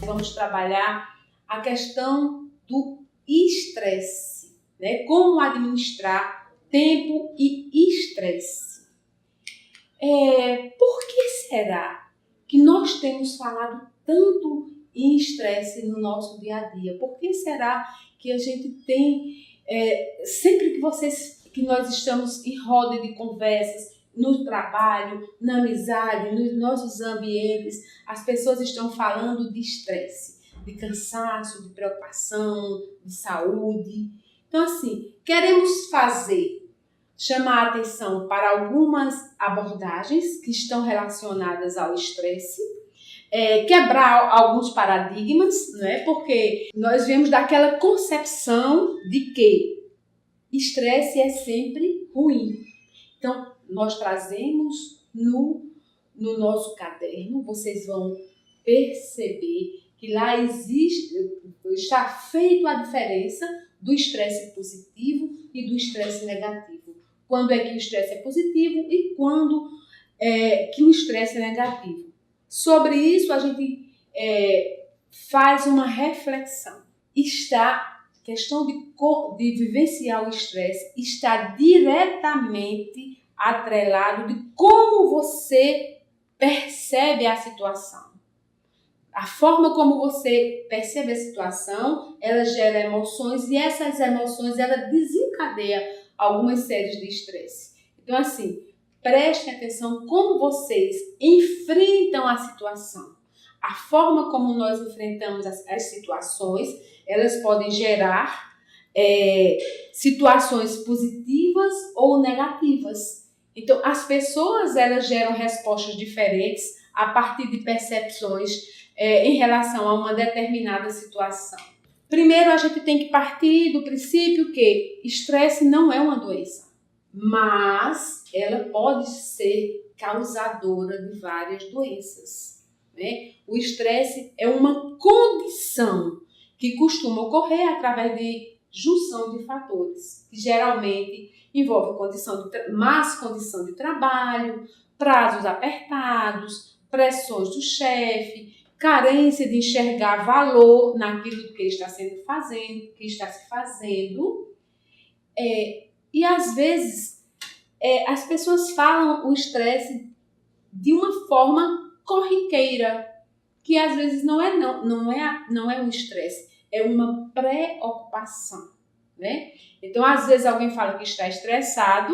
vamos trabalhar a questão do estresse, né? Como administrar tempo e estresse. Por que será que nós temos falado tanto em estresse no nosso dia a dia? Por que será que a gente tem, sempre que nós estamos em roda de conversas, no trabalho, na amizade, nos nossos ambientes, as pessoas estão falando de estresse, de cansaço, de preocupação, de saúde. Então, assim, queremos chamar a atenção para algumas abordagens que estão relacionadas ao estresse, quebrar alguns paradigmas, né? Porque nós viemos daquela concepção de que estresse é sempre ruim. Então, nós trazemos no nosso caderno, vocês vão perceber que lá está feita a diferença do estresse positivo e do estresse negativo. Quando é que o estresse é positivo e quando que o estresse é negativo. Sobre isso, a gente faz uma reflexão. A questão de vivenciar o estresse está diretamente atrelado de como você percebe a situação. A forma como você percebe a situação, ela gera emoções e essas emoções, ela desencadeia algumas séries de estresse. Então, assim, prestem atenção como vocês enfrentam a situação. A forma como nós enfrentamos as situações, elas podem gerar situações positivas ou negativas. Então, as pessoas, elas geram respostas diferentes a partir de percepções em relação a uma determinada situação. Primeiro, a gente tem que partir do princípio que estresse não é uma doença, mas ela pode ser causadora de várias doenças, né? O estresse é uma condição que costuma ocorrer através de junção de fatores, que geralmente envolve más condição de trabalho, prazos apertados, pressões do chefe, carência de enxergar valor naquilo que está se fazendo. E às vezes as pessoas falam o estresse de uma forma corriqueira, que às vezes não é um estresse, é uma preocupação, né? Então, às vezes alguém fala que está estressado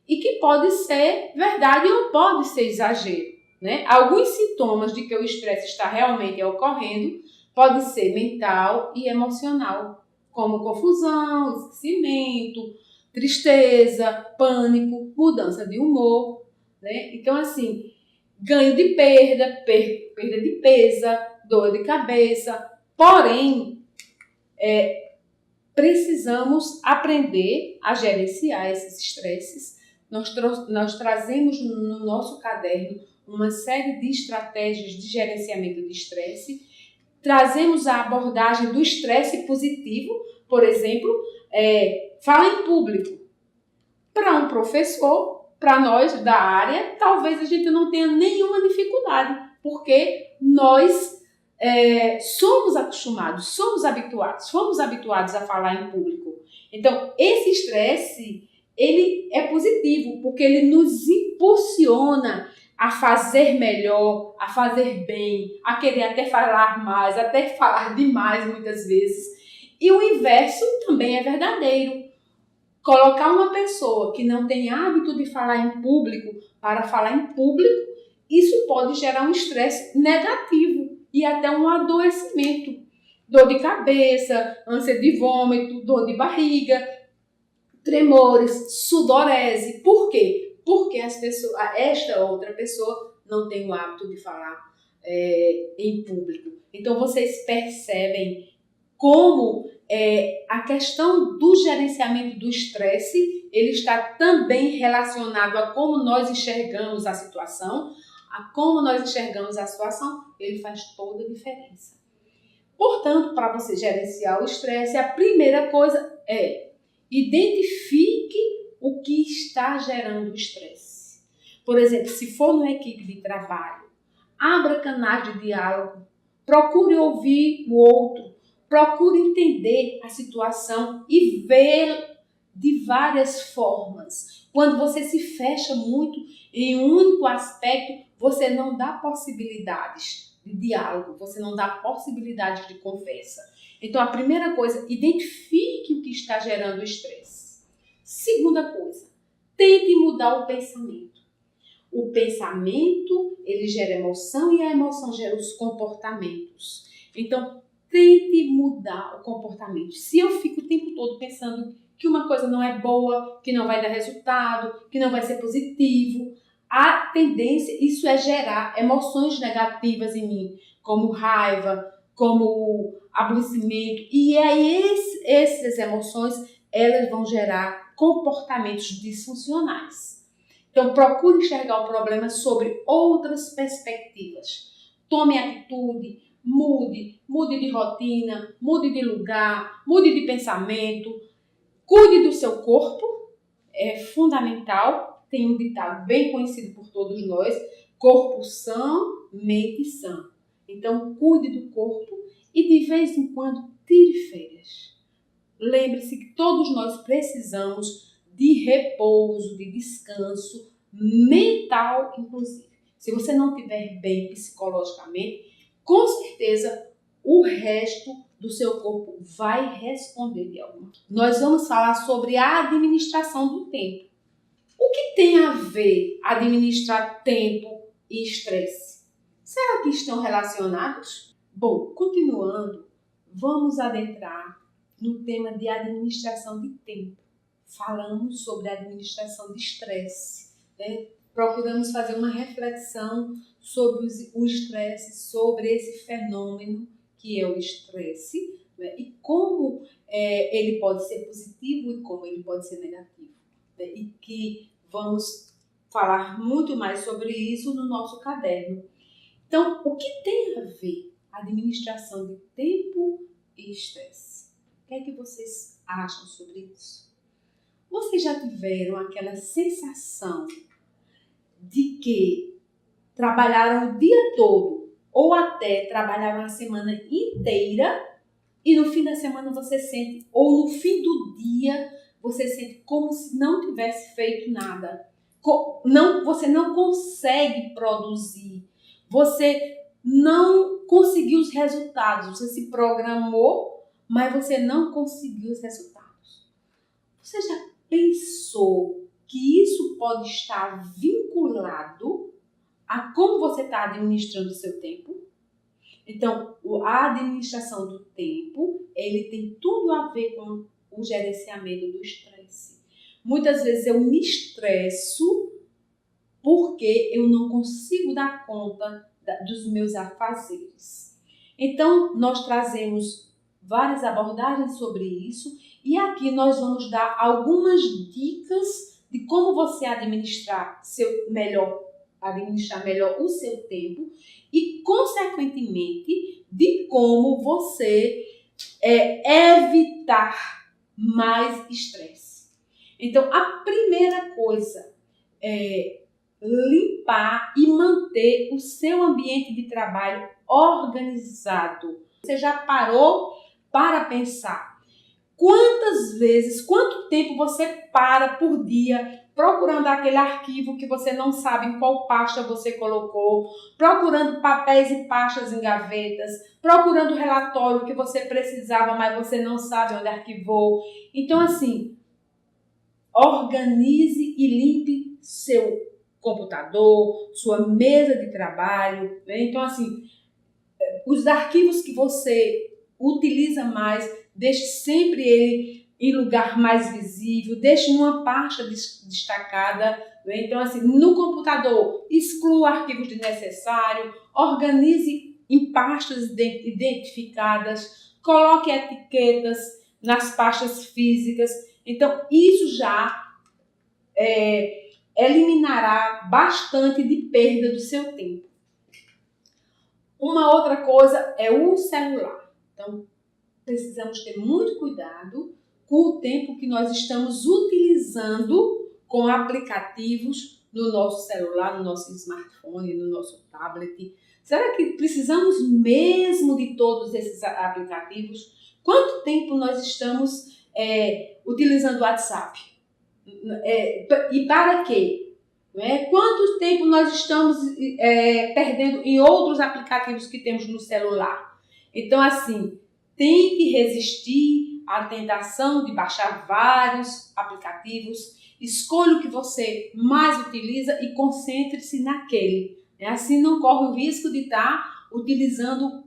e que pode ser verdade ou pode ser exagero, né? Alguns sintomas de que o estresse está realmente ocorrendo pode ser mental e emocional, como confusão, esquecimento, tristeza, pânico, mudança de humor, né? Então, assim, ganho de perda de peso, dor de cabeça. Porém, precisamos aprender a gerenciar esses estresses. Nós trazemos no nosso caderno uma série de estratégias de gerenciamento de estresse. Trazemos a abordagem do estresse positivo, por exemplo, fala em público. Para um professor, para nós da área, talvez a gente não tenha nenhuma dificuldade, porque nós somos acostumados, fomos habituados a falar em público. Então, esse estresse, ele é positivo, porque ele nos impulsiona a fazer melhor, a fazer bem, a querer até falar mais, até falar demais muitas vezes. E o inverso também é verdadeiro. Colocar uma pessoa que não tem hábito de falar em público para falar em público, isso pode gerar um estresse negativo e até um adoecimento. Dor de cabeça, ânsia de vômito, dor de barriga, tremores, sudorese. Por quê? Porque esta outra pessoa não tem o hábito de falar em público. Então, vocês percebem como a questão do gerenciamento do estresse, ele está também relacionado a como nós enxergamos a situação. Ele faz toda a diferença. Portanto, para você gerenciar o estresse, a primeira coisa é identifique o que está gerando o estresse. Por exemplo, se for numa equipe de trabalho, abra canais de diálogo Procure ouvir o outro, procure entender a situação e ver de várias formas. Quando você se fecha muito em um único aspecto, você não dá possibilidades de diálogo, você não dá possibilidades de conversa. Então, a primeira coisa, identifique o que está gerando o estresse. Segunda coisa, tente mudar o pensamento. O pensamento, ele gera emoção e a emoção gera os comportamentos. Então, tente mudar o comportamento. Se eu fico o tempo todo pensando que uma coisa não é boa, que não vai dar resultado, que não vai ser positivo, a tendência, isso é gerar emoções negativas em mim, como raiva, como aborrecimento. E aí essas emoções, elas vão gerar comportamentos disfuncionais. Então, procure enxergar o problema sobre outras perspectivas. Tome atitude, mude de rotina, mude de lugar, mude de pensamento. Cuide do seu corpo, é fundamental. Tem um ditado bem conhecido por todos nós: corpo são, mente sã. Então, cuide do corpo e de vez em quando tire férias. Lembre-se que todos nós precisamos de repouso, de descanso mental, inclusive. Se você não estiver bem psicologicamente, com certeza o resto do seu corpo vai responder de alguma forma. Nós vamos falar sobre a administração do tempo. O que tem a ver administrar tempo e estresse? Será que estão relacionados? Bom, continuando, vamos adentrar no tema de administração de tempo. Falamos sobre a administração de estresse, né? Procuramos fazer uma reflexão sobre o estresse, sobre esse fenômeno que é o estresse, né? E como ele pode ser positivo e como ele pode ser negativo, né? E que vamos falar muito mais sobre isso no nosso caderno. Então, o que tem a ver administração de tempo e estresse? O que é que vocês acham sobre isso? Vocês já tiveram aquela sensação de que trabalharam o dia todo ou até trabalharam a semana inteira e no fim da semana você sente, ou no fim do dia, você sente como se não tivesse feito nada. Você não consegue produzir. Você não conseguiu os resultados. Você se programou, mas você não conseguiu os resultados. Você já pensou que isso pode estar vinculado a como você está administrando o seu tempo? Então, a administração do tempo, ele tem tudo a ver com o gerenciamento do estresse. Muitas vezes eu me estresso porque eu não consigo dar conta dos meus afazeres. Então, nós trazemos várias abordagens sobre isso e aqui nós vamos dar algumas dicas de como você administrar melhor o seu tempo e, consequentemente, de como você evitar mais estresse. Então, a primeira coisa é limpar e manter o seu ambiente de trabalho organizado. Você já parou para pensar quanto tempo você para por dia procurando aquele arquivo que você não sabe em qual pasta você colocou, procurando papéis e pastas em gavetas, procurando relatório que você precisava, mas você não sabe onde arquivou. Então, assim, organize e limpe seu computador, sua mesa de trabalho, né? Então, assim, os arquivos que você utiliza mais, deixe sempre ele em lugar mais visível, deixe numa pasta destacada, né? Então, assim, no computador, exclua arquivos desnecessários, organize em pastas identificadas, coloque etiquetas nas pastas físicas. Então, isso já eliminará bastante de perda do seu tempo. Uma outra coisa é o celular. Então, precisamos ter muito cuidado com o tempo que nós estamos utilizando com aplicativos no nosso celular, no nosso smartphone, no nosso tablet. Será que precisamos mesmo de todos esses aplicativos? Quanto tempo nós estamos utilizando o WhatsApp? E para quê? Quanto tempo nós estamos perdendo em outros aplicativos que temos no celular? Então, assim, tem que resistir à tentação de baixar vários aplicativos. Escolha o que você mais utiliza e concentre-se naquele. Assim não corre o risco de estar utilizando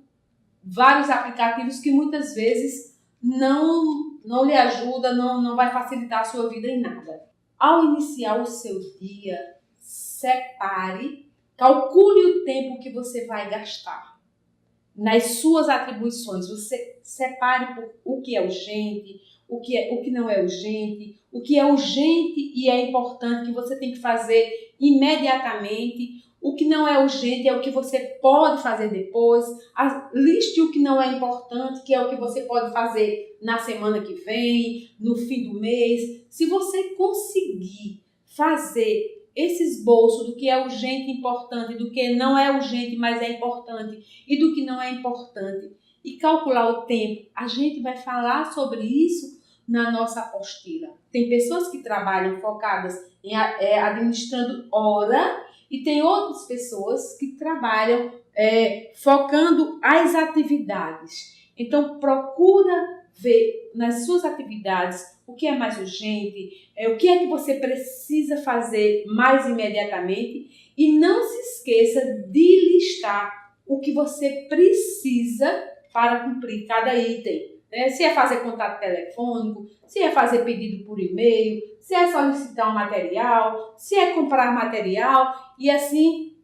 vários aplicativos que muitas vezes não lhe ajuda, não vai facilitar a sua vida em nada. Ao iniciar o seu dia, separe, calcule o tempo que você vai gastar nas suas atribuições. Você separe por o que é urgente, o que não é urgente, o que é urgente e é importante que você tem que fazer imediatamente. O que não é urgente é o que você pode fazer depois. Liste o que não é importante, que é o que você pode fazer na semana que vem, no fim do mês. Se você conseguir fazer esse esboço do que é urgente e importante, do que não é urgente, mas é importante, e do que não é importante, e calcular o tempo, a gente vai falar sobre isso na nossa apostila. Tem pessoas que trabalham focadas em administrando hora, e tem outras pessoas que trabalham focando as atividades. Então, procura ver nas suas atividades o que é mais urgente, o que é que você precisa fazer mais imediatamente, e não se esqueça de listar o que você precisa para cumprir cada item. Se é fazer contato telefônico, se é fazer pedido por e-mail, se é solicitar um material, se é comprar material, e assim,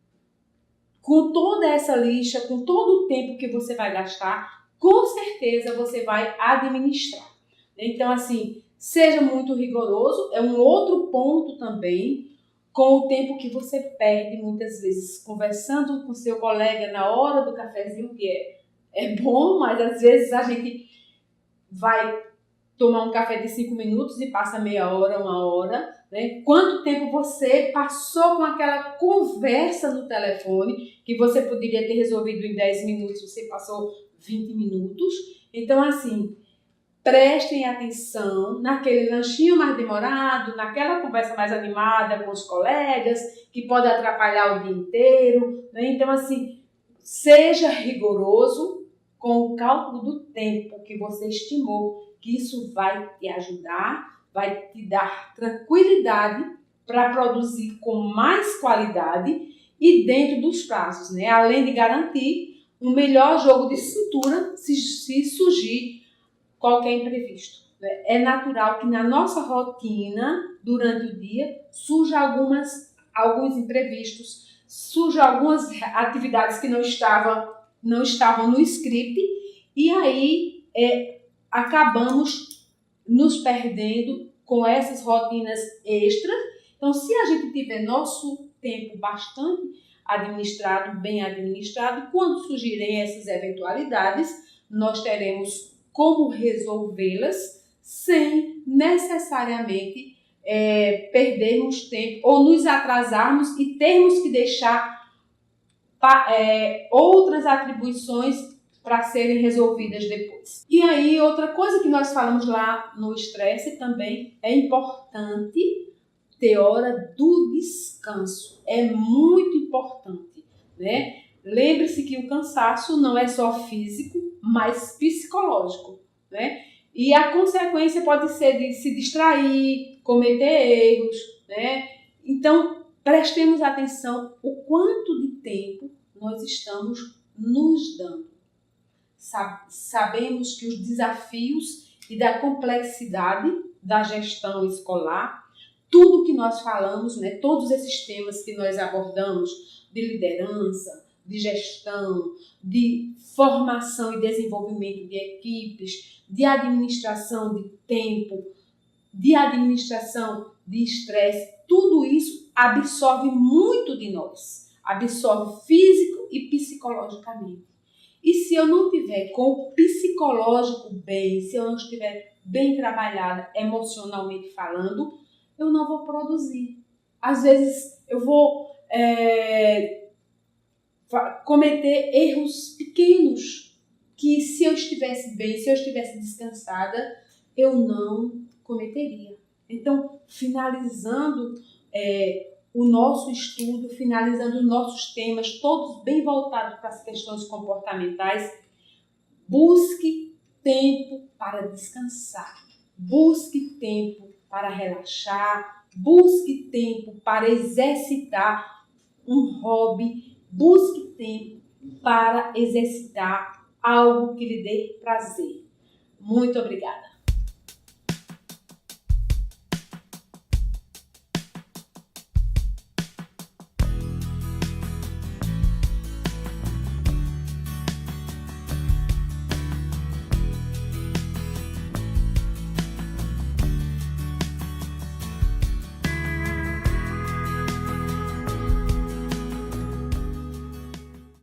com toda essa lista, com todo o tempo que você vai gastar, com certeza você vai administrar. Então, assim, seja muito rigoroso, é um outro ponto também, com o tempo que você perde muitas vezes conversando com seu colega na hora do cafezinho, que é bom, mas às vezes a gente vai tomar um café de 5 minutos e passa meia hora, 1 hora, Quanto tempo você passou com aquela conversa no telefone, que você poderia ter resolvido em 10 minutos, você passou 20 minutos. Então, assim, prestem atenção naquele lanchinho mais demorado, naquela conversa mais animada com os colegas, que pode atrapalhar o dia inteiro. Então, assim, seja rigoroso com o cálculo do tempo que você estimou, que isso vai te ajudar, vai te dar tranquilidade para produzir com mais qualidade e dentro dos prazos, Além de garantir um melhor jogo de cintura se surgir qualquer imprevisto. É natural que na nossa rotina, durante o dia, surjam alguns imprevistos, surjam algumas atividades que não estavam no script, e aí acabamos nos perdendo com essas rotinas extras. Então, se a gente tiver nosso tempo bastante administrado, bem administrado, quando surgirem essas eventualidades, nós teremos como resolvê-las sem necessariamente perdermos tempo ou nos atrasarmos e termos que deixar outras atribuições para serem resolvidas depois. E aí, outra coisa que nós falamos lá no estresse também, é importante ter hora do descanso. É muito importante, Lembre-se que o cansaço não é só físico, mas psicológico, E a consequência pode ser de se distrair, cometer erros, Então, prestemos atenção o quanto de tempo nós estamos nos dando. Sabemos que os desafios e da complexidade da gestão escolar, tudo que nós falamos, todos esses temas que nós abordamos, de liderança, de gestão, de formação e desenvolvimento de equipes, de administração de tempo, de administração de estresse, tudo isso absorve muito de nós, absorve físico e psicologicamente. E se eu não tiver com o psicológico bem, se eu não estiver bem trabalhada emocionalmente falando, eu não vou produzir. Às vezes eu vou cometer erros pequenos que, se eu estivesse bem, se eu estivesse descansada, eu não cometeria. Então, finalizando o nosso estudo, finalizando os nossos temas, todos bem voltados para as questões comportamentais, busque tempo para descansar, busque tempo para relaxar, busque tempo para exercitar um hobby, busque tempo para exercitar algo que lhe dê prazer. Muito obrigada.